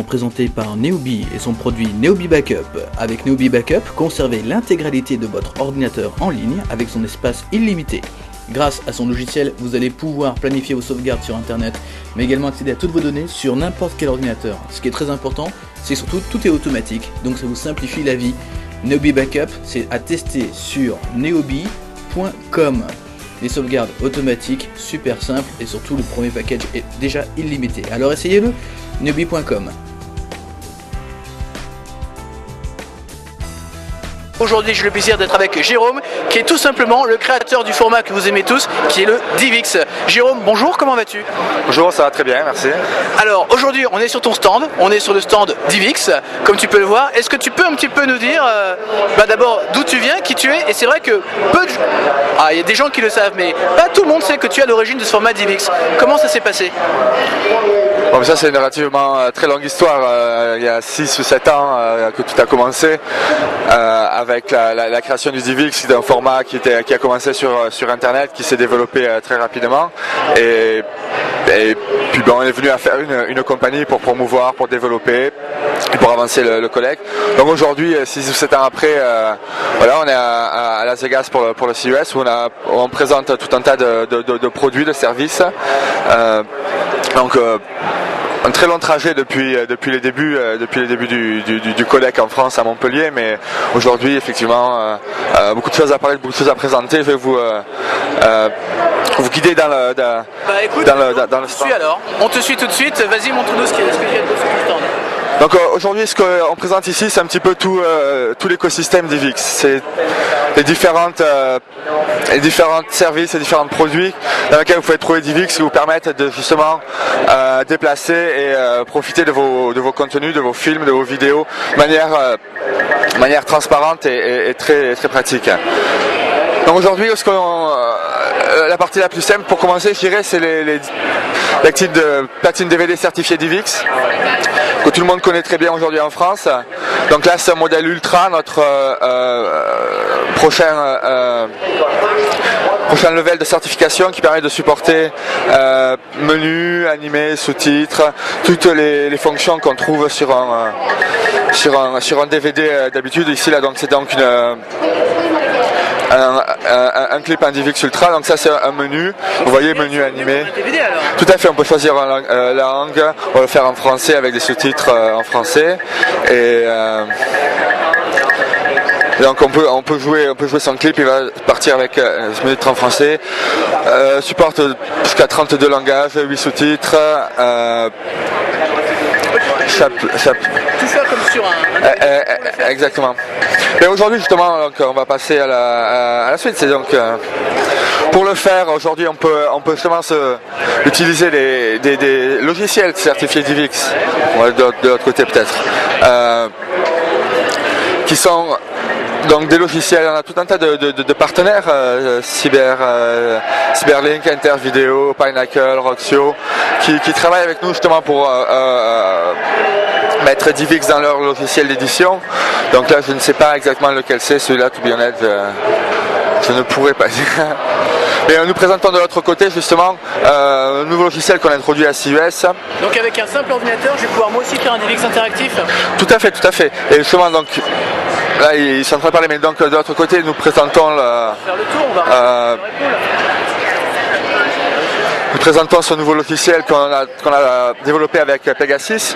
Présenté par Neobi et son produit Neobi Backup. Avec Neobi Backup, conservez l'intégralité de votre ordinateur en ligne avec son espace illimité. Grâce à son logiciel, vous allez pouvoir planifier vos sauvegardes sur internet, mais également accéder à toutes vos données sur n'importe quel ordinateur. Ce qui est très important, c'est surtout tout est automatique, donc ça vous simplifie la vie. Neobi Backup, c'est à tester sur neobi.com. Les sauvegardes automatiques, super simple, et surtout le premier package est déjà illimité. Alors essayez-le, neobi.com. Aujourd'hui, j'ai le plaisir d'être avec Jérôme, qui est tout simplement le créateur du format que vous aimez tous, qui est le DivX. Jérôme, bonjour, comment vas-tu? Bonjour, ça va très bien, merci. Alors, aujourd'hui, on est sur ton stand, on est sur le stand DivX, comme tu peux le voir. Est-ce que tu peux un petit peu nous dire, d'abord, d'où tu viens, qui tu es? Et c'est vrai que il y a des gens qui le savent, mais pas tout le monde sait que tu es à l'origine de ce format DivX. Comment ça s'est passé? Bon, ça, c'est une relativement très longue histoire. Il y a 6 ou 7 ans que tout a commencé, avec la création du DivX, d'un format qui a commencé sur Internet, qui s'est développé très rapidement. Et puis on est venu à faire une compagnie pour promouvoir, pour développer, et pour avancer le collecte. Donc aujourd'hui, 6 ou 7 ans après, voilà, on est à Las Vegas pour le CES, où on présente tout un tas de produits, de services. Donc un très long trajet depuis les débuts du collecte en France à Montpellier, mais aujourd'hui effectivement beaucoup de choses à parler, beaucoup de choses à présenter. Je vais vous guider dans le stand. Alors, on te suit tout de suite. Vas-y, montre-nous ce qu'il y a de stand. Donc aujourd'hui, ce qu'on présente ici, c'est un petit peu tout l'écosystème DivX. C'est les différents services et différents produits dans lesquels vous pouvez trouver DivX qui vous permettent de justement déplacer et profiter de vos contenus, de vos films, de vos vidéos de manière transparente et très, très pratique. Donc aujourd'hui, la partie la plus simple pour commencer, je dirais, c'est les kits de platine DVD certifié DivX, que tout le monde connaît très bien aujourd'hui en France. Donc là, c'est un modèle Ultra, notre prochain level de certification qui permet de supporter menu, animé, sous-titres, toutes les fonctions qu'on trouve sur un DVD d'habitude. Ici, là, donc c'est donc un clip en DivX Ultra, donc ça c'est un menu, vous voyez, menu animé. Tout à fait, on peut choisir la langue, on va le faire en français avec des sous-titres en français, et donc on peut jouer son clip, il va partir avec ce menu en français, supporte jusqu'à 32 langages, 8 sous-titres, tout ça comme sur un exactement. Et aujourd'hui justement, donc, on va passer à la suite. C'est donc pour le faire aujourd'hui, on peut justement utiliser des logiciels certifiés DivX, de l'autre côté peut-être, qui sont donc des logiciels. On a tout un tas de partenaires, Cyberlink, Intervideo, Pinnacle, Roxio, qui travaillent avec nous justement pour mettre DivX dans leur logiciel d'édition. Donc là, je ne sais pas exactement lequel c'est, celui-là, to be honest, je ne pourrais pas dire. Mais nous présentons de l'autre côté justement un nouveau logiciel qu'on a introduit à CES. Donc avec un simple ordinateur, je vais pouvoir moi aussi faire un DivX interactif? Tout à fait. Et justement, donc là, ils sont en train de parler, mais donc de l'autre côté, nous présentons faire le tour, on va nous présentons ce nouveau logiciel qu'on a développé avec Pegasus,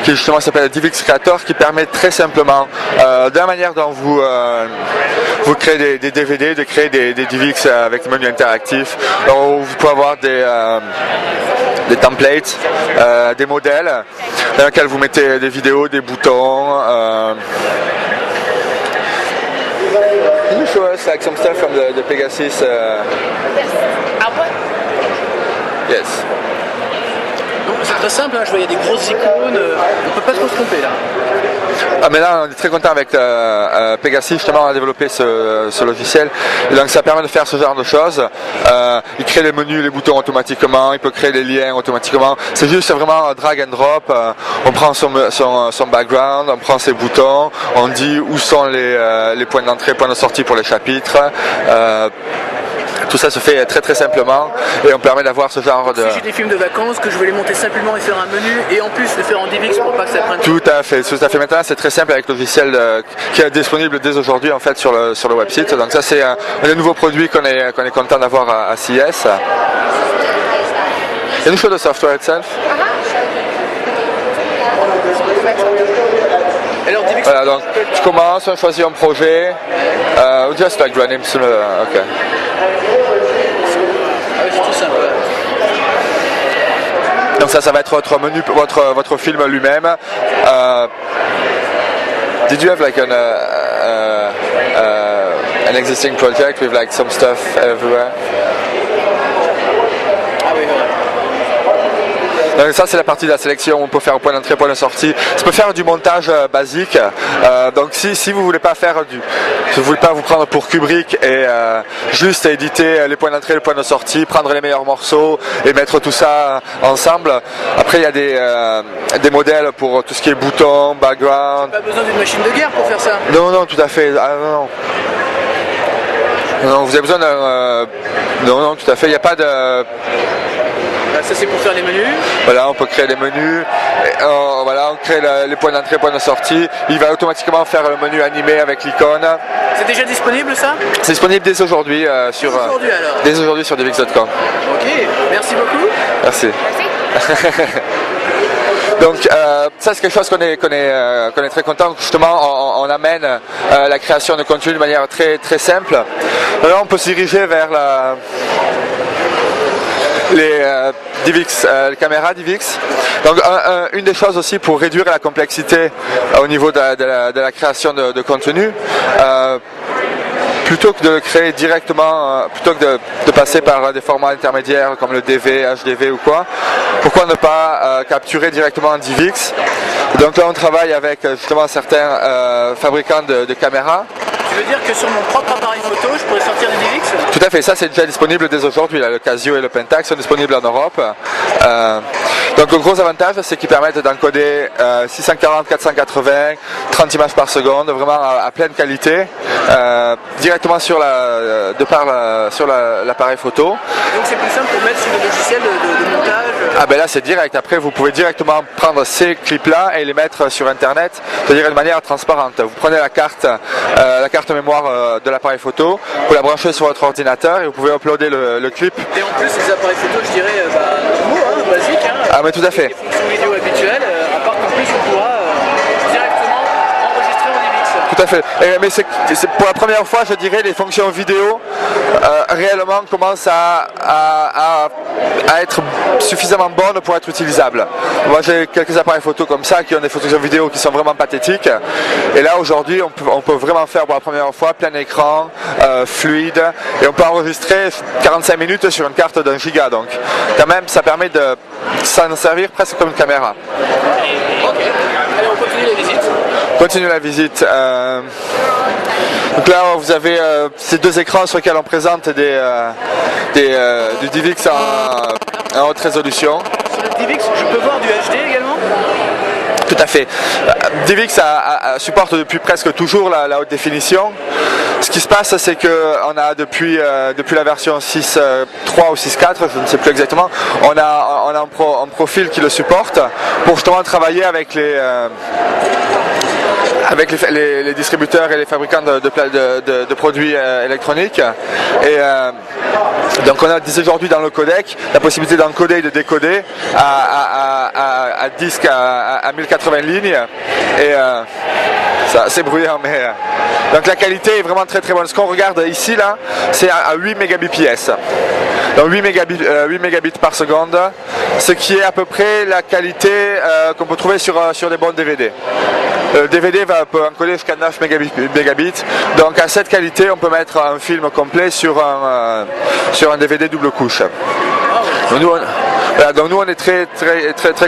qui justement s'appelle DivX Creator, qui permet très simplement, de la manière dont vous créez des DVD, de créer des DivX avec des menus interactifs. Alors, vous pouvez avoir des templates, des modèles dans lesquels vous mettez des vidéos, des boutons. Can you show us like some stuff from the Pegasus? Yes. C'est très simple, hein, je vois il y a des grosses icônes, on peut pas trop se tromper là. Ah, mais là on est très content avec Pegasus, justement on a développé ce logiciel, et donc ça permet de faire ce genre de choses. Il crée les menus, les boutons automatiquement, il peut créer les liens automatiquement. C'est vraiment drag and drop, on prend son background, on prend ses boutons, on dit où sont les points d'entrée, points de sortie pour les chapitres. tout ça se fait très très simplement et on permet d'avoir ce genre de... Si j'ai des films de vacances, que je veux les monter simplement et faire un menu et en plus le faire en DivX pour pas que ça prenne... Tout à fait. Maintenant c'est très simple avec le logiciel qui est disponible dès aujourd'hui en fait sur le website. Donc ça c'est un des nouveaux produits qu'on est content d'avoir à CES. Can you show the software itself? Alors, DivX, voilà, donc je commence, on choisit un projet. Just like run him. Ok. c'est tout simple. Donc ça va être votre menu, votre film lui-même. Did you have like an existing project with like some stuff everywhere? Donc ça c'est la partie de la sélection où on peut faire un point d'entrée, point de sortie. Ça peut faire du montage basique. Donc si vous voulez pas vous prendre pour Kubrick et juste éditer les points d'entrée, les points de sortie, prendre les meilleurs morceaux et mettre tout ça ensemble. Après il y a des modèles pour tout ce qui est boutons, background. Pas besoin d'une machine de guerre pour faire ça. Non, tout à fait. Non, vous avez besoin d'un... Non, tout à fait. Il n'y a pas de... Ça c'est pour faire les menus. Voilà, on peut créer les menus. On crée les points d'entrée, points de sortie. Il va automatiquement faire le menu animé avec l'icône. C'est déjà disponible ça? C'est disponible dès aujourd'hui dès aujourd'hui sur DivX.com. Ok, merci beaucoup. Merci. Donc ça c'est quelque chose qu'on est très content. Justement, on amène la création de contenu de manière très très simple. Alors on peut se diriger vers les caméras DivX. Donc une des choses aussi pour réduire la complexité au niveau de la création de contenu, plutôt que de le créer directement, plutôt que de passer par des formats intermédiaires comme le DV, HDV ou quoi, pourquoi ne pas capturer directement en DivX? Donc là on travaille avec justement certains fabricants de caméras. Tu veux dire que sur mon propre appareil photo, je pourrais sortir du DivX? Tout à fait, ça c'est déjà disponible dès aujourd'hui. Le Casio et le Pentax sont disponibles en Europe. Donc le gros avantage c'est qu'ils permettent d'encoder 640, 480, 30 images par seconde, vraiment à pleine qualité, directement sur l'appareil photo. Donc c'est plus simple pour mettre sur le logiciel de montage? Ah ben là c'est direct, après vous pouvez directement prendre ces clips là et les mettre sur internet, c'est-à-dire de manière transparente. Vous prenez la carte mémoire de l'appareil photo, vous la branchez sur votre ordinateur et vous pouvez uploader le clip. Et en plus les appareils photo je dirais basique, Ah mais tout à fait. Les fonctions vidéo habituelles, à part qu'en plus on pourra directement enregistrer en DivX. Tout à fait. Mais c'est pour la première fois, je dirais, les fonctions vidéo réellement commencent à être suffisamment bonnes pour être utilisables. Moi j'ai quelques appareils photo comme ça qui ont des fonctions vidéo qui sont vraiment pathétiques. Et là aujourd'hui on peut vraiment faire pour la première fois plein écran, fluide, et on peut enregistrer 45 minutes sur une carte d'1 giga. Donc quand même ça permet de s'en servir presque comme une caméra. Ok, allez on continue la visite. Continue la visite. Donc là vous avez ces deux écrans sur lesquels on présente du DivX en haute résolution. Sur le DivX, je peux voir du HD également? Tout à fait. DivX supporte depuis presque toujours la haute définition. Ce qui se passe, c'est qu'on a depuis la version 6.3 ou 6.4, je ne sais plus exactement, on a un profil qui le supporte pour justement travailler avec les distributeurs et les fabricants de produits électroniques. Et donc on a aujourd'hui dans le codec la possibilité d'encoder et de décoder à disque à 1080 lignes. Et c'est bruyant, mais donc la qualité est vraiment très très bonne. Ce qu'on regarde ici là, c'est à 8 Mbps. Donc 8 mégabits par seconde, ce qui est à peu près la qualité qu'on peut trouver sur des bons DVD. Le DVD peut encoder jusqu'à 9 mégabits. Donc à cette qualité, on peut mettre un film complet sur un DVD double couche. Voilà, donc nous on est très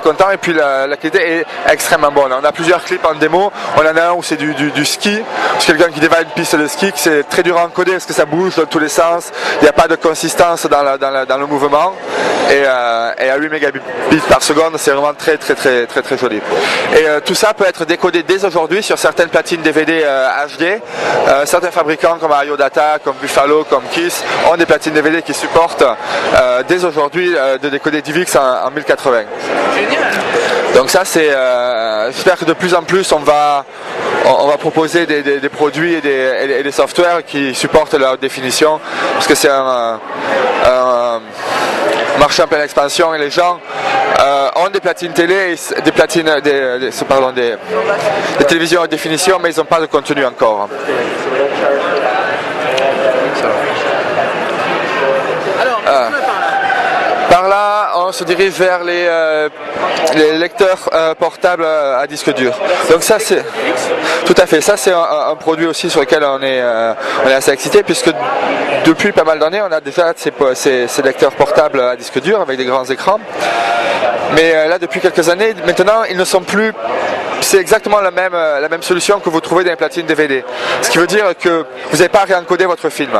contents et puis la qualité est extrêmement bonne. On a plusieurs clips en démo, on en a un où c'est du ski, c'est quelqu'un qui dévale une piste de ski, c'est très dur à encoder parce que ça bouge dans tous les sens, il n'y a pas de consistance dans le mouvement et à 8 mégabits par seconde c'est vraiment très joli. Et tout ça peut être décodé dès aujourd'hui sur certaines platines DVD HD. Certains fabricants comme Iodata, comme Buffalo, comme Kiss ont des platines DVD qui supportent dès aujourd'hui de décoder DivX en 1080. Génial. Donc ça c'est, j'espère que de plus en plus on va proposer des produits et des softwares qui supportent la haute définition parce que c'est un marché en pleine expansion et les gens ont des platines télé, des télévisions à haute définition mais ils n'ont pas de contenu encore. Alors, par là, on se dirige vers les lecteurs portables à disque dur. Donc ça, c'est tout à fait. Ça, c'est un produit aussi sur lequel on est assez excité, puisque depuis pas mal d'années, on a déjà ces lecteurs portables à disque dur avec des grands écrans. Mais là, depuis quelques années, maintenant, ils ne sont plus. C'est exactement la même solution que vous trouvez dans les platines DVD. Ce qui veut dire que vous n'avez pas à réencoder votre film.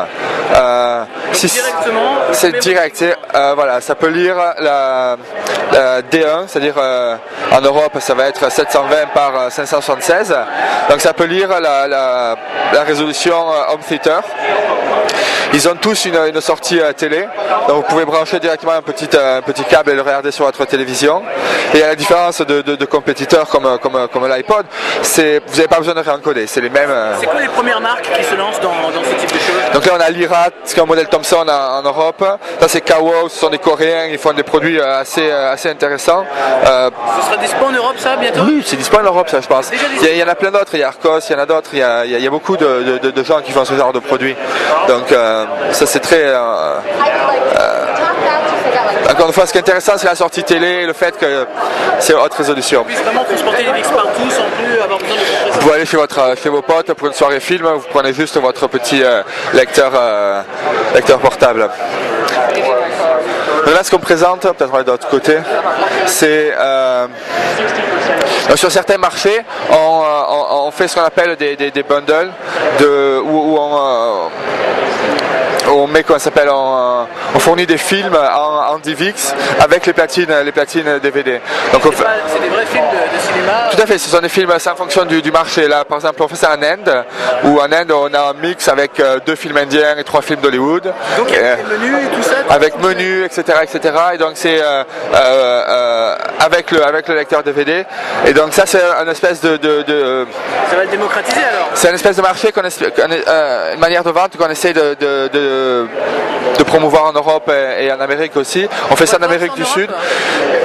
C'est direct. Voilà, ça peut lire la D1, c'est-à-dire en Europe ça va être 720 par 576. Donc ça peut lire la résolution home theater. Ils ont tous une sortie télé, donc vous pouvez brancher directement un petit câble et le regarder sur votre télévision. Et à la différence de compétiteurs comme l'iPod, vous n'avez pas besoin de réencoder, c'est les mêmes. C'est quoi les premières marques qui se lancent dans ce type de choses? Donc là on a l'IRAT, qui est un modèle Thomson en Europe. Ça c'est Kawo, ce sont des Coréens, ils font des produits assez intéressants. Ce sera dispo en Europe ça bientôt? Oui, c'est dispo en Europe ça je pense. Il y en a plein d'autres, il y a Arcos, il y en a d'autres, il y a beaucoup de gens qui font ce genre de produits. Donc ça c'est très... encore une fois, ce qui est intéressant, c'est la sortie télé et le fait que c'est haute résolution. Vous pouvez vraiment transporter les VX partout sans plus avoir besoin de compresseur. Vous allez chez vos potes pour une soirée film, vous prenez juste votre petit lecteur portable. Donc là, ce qu'on présente, peut-être on va aller de l'autre côté, c'est sur certains marchés, on fait ce qu'on appelle des bundles où on met on fournit des films en DivX avec les platines DVD. Donc c'est des vrais films de cinéma. Tout à fait, ce sont des films en fonction du marché. Là, par exemple, on fait ça en Inde, où en Inde on a un mix avec 2 films indiens et 3 films d'Hollywood. Donc il y a des menus et tout ça. Avec menus, etc., Et donc c'est avec le lecteur DVD. Et donc ça c'est une espèce de ça va le démocratiser alors. C'est une espèce de marché une manière de vente qu'on essaie de promouvoir en Europe et en Amérique aussi. On fait ça en Amérique du Sud.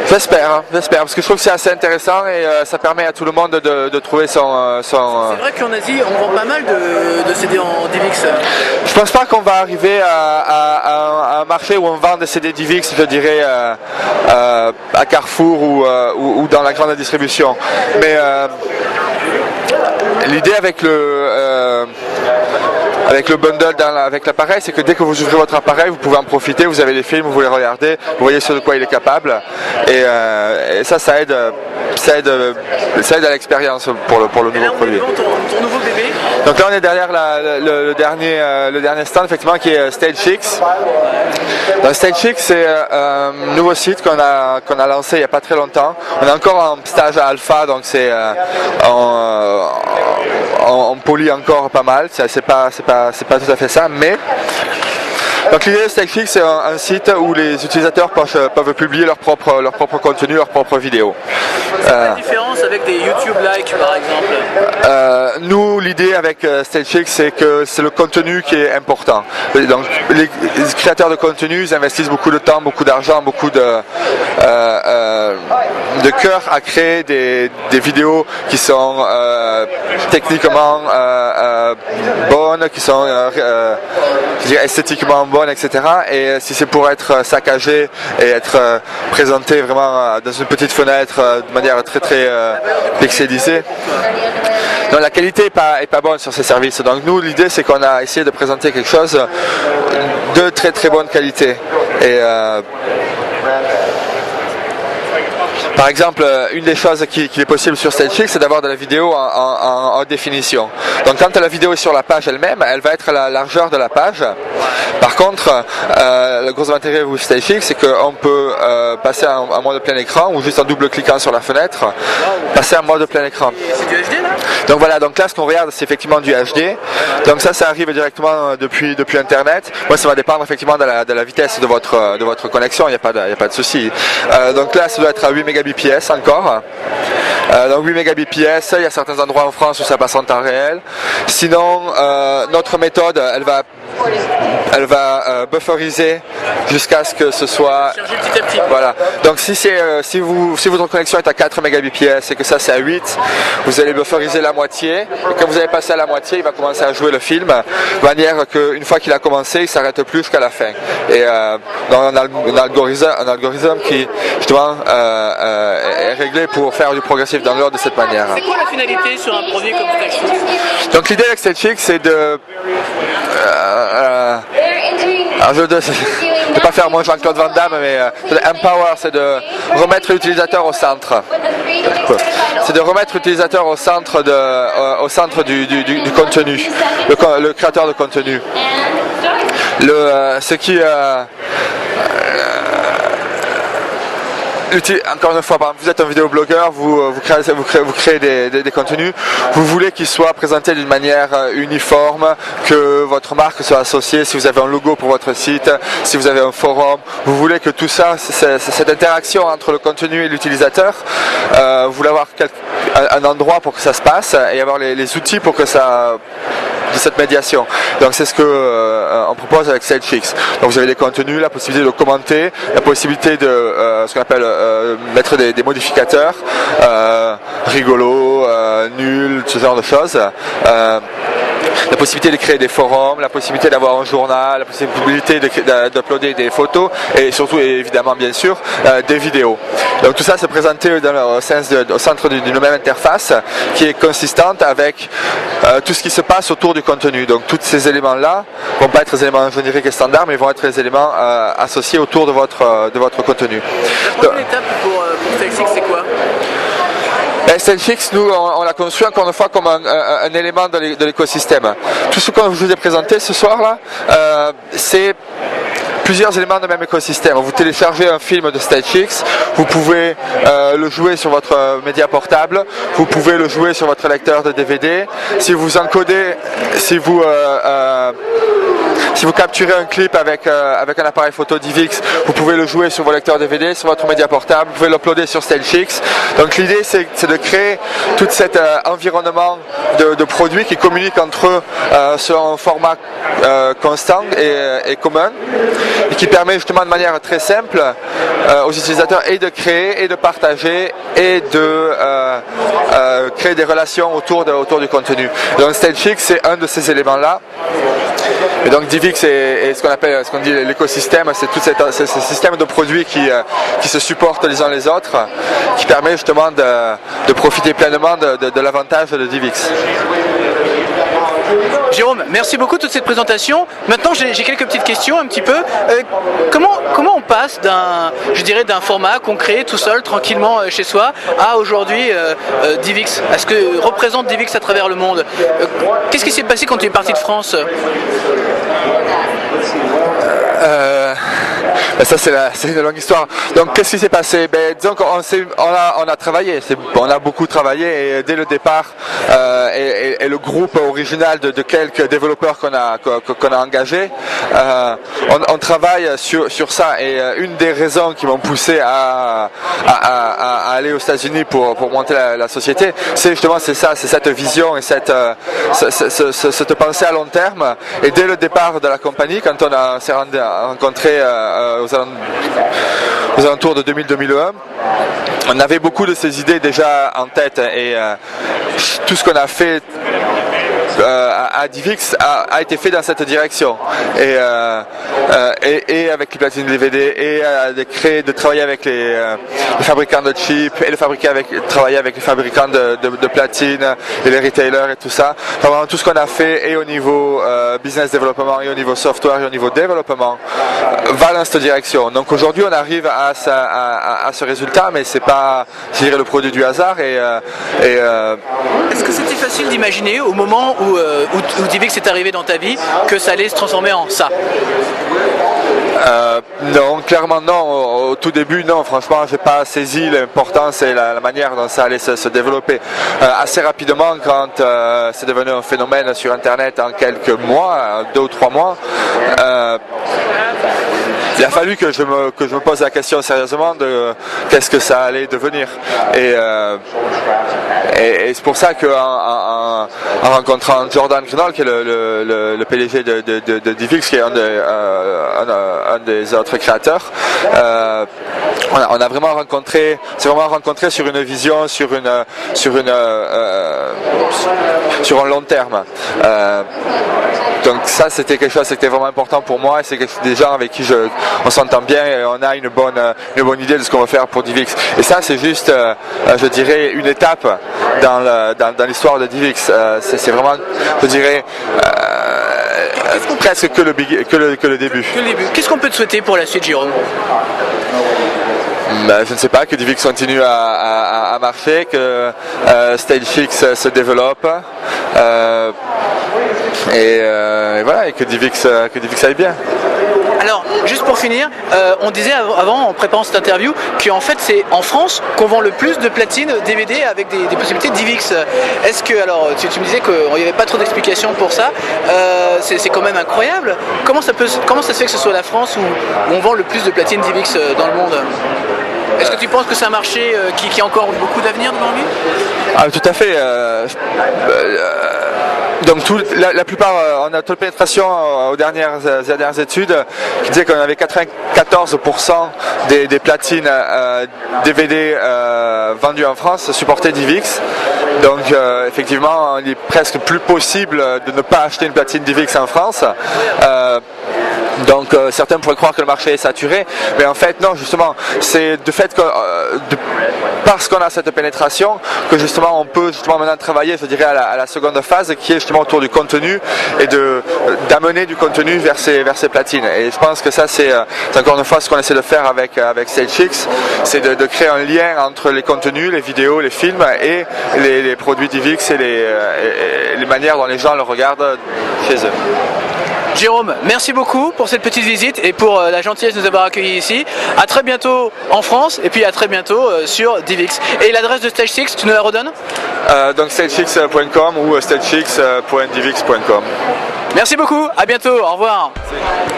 J'espère, parce que je trouve que c'est assez intéressant et ça permet à tout le monde de trouver son... C'est vrai qu'en Asie, on vend pas mal de CD en DivX. Je pense pas qu'on va arriver à un marché où on vend des CD DivX, je dirais, à Carrefour ou dans la grande distribution. Mais l'idée avec le bundle avec l'appareil, c'est que dès que vous ouvrez votre appareil, vous pouvez en profiter, vous avez les films, vous les regardez, vous voyez ce de quoi il est capable, et ça aide à l'expérience pour le nouveau produit. Ton nouveau bébé. Donc là on est derrière le dernier stand effectivement qui est StageX. Donc StageX c'est un nouveau site qu'on a lancé il n'y a pas très longtemps. On est encore en stage à alpha, donc c'est on polie encore pas mal, c'est pas tout à fait ça, mais donc l'idée de StageX c'est un site où les utilisateurs peuvent publier leur propre contenu, leur propre vidéo. C'est pas la différence avec des YouTube-like par exemple? Nous l'idée avec StageX c'est que c'est le contenu qui est important. Donc les créateurs de contenu ils investissent beaucoup de temps, beaucoup d'argent, beaucoup de cœur à créer des vidéos qui sont techniquement bonnes, qui sont esthétiquement bonnes, etc. Et si c'est pour être saccagé et être présenté vraiment dans une petite fenêtre de manière très pixelisée, donc la qualité est pas bonne sur ces services. Donc nous l'idée c'est qu'on a essayé de présenter quelque chose de très bonne qualité. Et Par exemple, une des choses qui est possible sur StageX, c'est d'avoir de la vidéo en haute définition. Donc quand la vidéo est sur la page elle-même, elle va être à la largeur de la page. Par contre, le gros avantage avec StageX, c'est qu'on peut passer en mode plein écran ou juste en double-cliquant sur la fenêtre, passer en mode plein écran. C'est du HD là? Donc voilà, donc là ce qu'on regarde c'est effectivement du HD. Donc ça arrive directement depuis Internet. Moi ça va dépendre effectivement de la vitesse de votre connexion, il n'y a pas de souci. Donc là ça doit être à 8 Mbps encore. Donc 8 Mbps, il y a certains endroits en France où ça passe en temps réel. Sinon, notre méthode, elle va bufferiser jusqu'à ce que ce soit... Petit à petit. Voilà. Donc si votre connexion est à 4 Mbps et que ça c'est à 8, vous allez bufferiser la moitié. Et quand vous avez passé à la moitié, il va commencer à jouer le film, de manière qu'une fois qu'il a commencé, il ne s'arrête plus jusqu'à la fin. Et donc on a un algorithme qui justement est réglé pour faire du progressif download de cette manière. C'est quoi la finalité sur un produit comme StageX? Donc l'idée avec StageX c'est de... je ne pas faire mon Jean-Claude Van Damme, mais Empower, c'est de remettre l'utilisateur au centre. C'est de remettre l'utilisateur au centre du contenu, le créateur de contenu. Encore une fois, vous êtes un vidéoblogueur, vous créez des contenus, vous voulez qu'ils soient présentés d'une manière uniforme, que votre marque soit associée, si vous avez un logo pour votre site, si vous avez un forum, vous voulez que tout ça, cette interaction entre le contenu et l'utilisateur, vous voulez avoir un endroit pour que ça se passe et avoir les outils pour que de cette médiation. Donc c'est ce que on propose avec StageX. Donc vous avez des contenus, la possibilité de commenter, la possibilité de ce qu'on appelle mettre des modificateurs rigolos, nuls, ce genre de choses. La possibilité de créer des forums, la possibilité d'avoir un journal, la possibilité d'uploader des photos et surtout évidemment bien sûr des vidéos. Donc tout ça c'est présenté au centre d'une même interface qui est consistante avec tout ce qui se passe autour du contenu. Donc tous ces éléments là vont pas être des éléments génériques et standards mais vont être des éléments associés autour de votre contenu. La prochaine étape pour StageX c'est quoi? StageX, nous, on l'a conçu encore une fois comme un élément de l'écosystème. Tout ce que je vous ai présenté ce soir-là, c'est plusieurs éléments du même écosystème. Vous téléchargez un film de StageX, vous pouvez le jouer sur votre média portable, vous pouvez le jouer sur votre lecteur de DVD. Si vous encodez, si vous capturez un clip avec un appareil photo DivX, vous pouvez le jouer sur vos lecteurs DVD, sur votre média portable, vous pouvez l'uploader sur StageX. Donc l'idée c'est de créer tout cet environnement de produits qui communiquent entre eux sur un format constant et commun, et qui permet justement de manière très simple aux utilisateurs et de créer et de partager et de créer des relations autour du contenu. Donc StageX c'est un de ces éléments-là. Et donc DivX est ce qu'on dit l'écosystème, c'est tout ce système de produits qui se supportent les uns les autres, qui permet justement de profiter pleinement de l'avantage de DivX. Jérôme, merci beaucoup de toute cette présentation. Maintenant, j'ai quelques petites questions un petit peu. Comment on passe d'un format qu'on crée tout seul, tranquillement chez soi, à aujourd'hui DivX? Est-ce que représente DivX à travers le monde? Qu'est-ce qui s'est passé quand tu es parti de France? Ça c'est une longue histoire. Donc qu'est-ce qui s'est passé? Disons qu'on a travaillé, on a beaucoup travaillé et dès le départ et le groupe original de quelques développeurs qu'on a engagés, on travaille sur ça. Et une des raisons qui m'ont poussé à aller aux États-Unis pour monter la société, c'est justement c'est cette vision et cette pensée à long terme. Et dès le départ de la compagnie, quand on s'est rencontrés aux alentours de 2000-2001, on avait beaucoup de ces idées déjà en tête et tout ce qu'on a fait à DivX a été fait dans cette direction. Et avec les platines DVD, et de travailler avec les fabricants de chips, et travailler avec les fabricants de platines, et les retailers et tout ça. Enfin, vraiment, tout ce qu'on a fait, et au niveau business développement, et au niveau software, et au niveau développement, va dans cette direction. Donc aujourd'hui, on arrive à ce résultat, mais c'est pas, je dirais, le produit du hasard. Est-ce que c'était facile d'imaginer au moment où DivX est arrivé dans ta vie que ça allait se transformer en ça? Non, clairement non. Au tout début, non. Franchement, j'ai pas saisi l'importance et la manière dont ça allait se développer. Assez rapidement, quand c'est devenu un phénomène sur Internet en quelques mois, 2 ou 3 mois, il a fallu que je me pose la question sérieusement de qu'est-ce que ça allait devenir. Et c'est pour ça qu'en rencontrant Jordan Greenall, qui est le PDG de DivX, qui est un des autres créateurs, on a vraiment rencontré sur une vision, sur un long terme. Donc ça, c'était quelque chose, c'était vraiment important pour moi, et c'est des gens avec qui on s'entend bien, et on a une bonne idée de ce qu'on va faire pour DivX. Et ça, c'est juste, je dirais, une étape dans l'histoire de DivX. C'est vraiment, je dirais, presque que le début. Qu'est-ce qu'on peut te souhaiter pour la suite, Jérôme? Je ne sais pas, que DivX continue à marcher, que StageX se développe, et voilà, et que DivX aille bien. Alors, juste pour finir, on disait avant, en préparant cette interview, qu'en fait c'est en France qu'on vend le plus de platines DVD avec des possibilités DivX. Est-ce que, alors, tu me disais qu'il n'y avait pas trop d'explications pour ça, c'est quand même incroyable. Comment ça se fait que ce soit la France où on vend le plus de platines DivX dans le monde? Est-ce que tu penses que c'est un marché qui a encore beaucoup d'avenir devant lui? Ah, tout à fait. Donc la plupart, on a taux de pénétration aux dernières études qui disaient qu'on avait 94% des platines DVD vendues en France supportaient DivX. Donc effectivement, il est presque plus possible de ne pas acheter une platine DivX en France. Donc certains pourraient croire que le marché est saturé, mais en fait non, justement, c'est de fait que parce qu'on a cette pénétration que justement on peut justement maintenant travailler, je dirais, à la seconde phase, qui est justement autour du contenu, et d'amener du contenu vers ces platines. Et je pense que ça, c'est encore une fois ce qu'on essaie de faire avec StageX, c'est de créer un lien entre les contenus, les vidéos, les films, et les produits DivX, et les manières dont les gens le regardent chez eux. Jérôme, merci beaucoup pour cette petite visite et pour la gentillesse de nous avoir accueillis ici. A très bientôt en France, et puis à très bientôt sur DivX. Et l'adresse de StageX, tu nous la redonnes? Donc stagexx.com ou stagexx.divx.com. Merci beaucoup, à bientôt, au revoir. Merci.